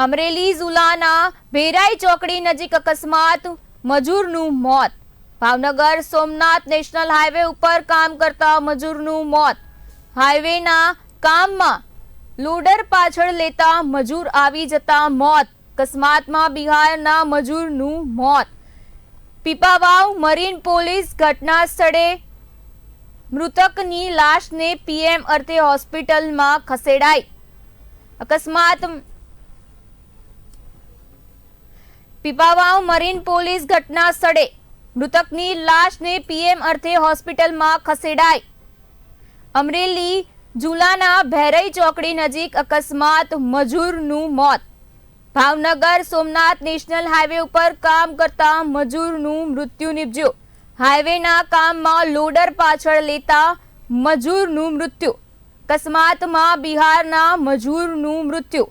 અમરેલી જિલ્લાના ભેરાઈ ચોકડી નજીક અકસ્માત, મજૂરનું મોત। ભાવનગર સોમનાથ નેશનલ હાઈવે ઉપર કામ કરતા મજૂરનું મોત। હાઈવેના કામમાં લોડર પાછળ લેતા મજૂર આવી જતા મોત। અકસ્માતમાં બિહારના મજૂરનું મોત। પીપાવાવ મરીન પોલીસ ઘટના સ્થળે મૃતકની લાશને પીએમ અર્થે હોસ્પિટલમાં ખસેડાઈ। અકસ્માત પીપાવાવ મરીન પોલીસ ઘટના સ્થળે મૃતકની લાશને પીએમ અર્થે હોસ્પિટલમાં ખસેડાઈ। અમરેલી જિલ્લાના ભેરાઈ ચોકડી નજીક અકસ્માત, મજૂરનું મોત। ભાવનગર સોમનાથ નેશનલ હાઈવે ઉપર કામ કરતા મજૂરનું મૃત્યુ નિપજ્યું। હાઈવેના કામમાં લોડર પાછળ લેતા મજૂરનું મૃત્યુ। અકસ્માતમાં બિહારના મજૂરનું મૃત્યુ।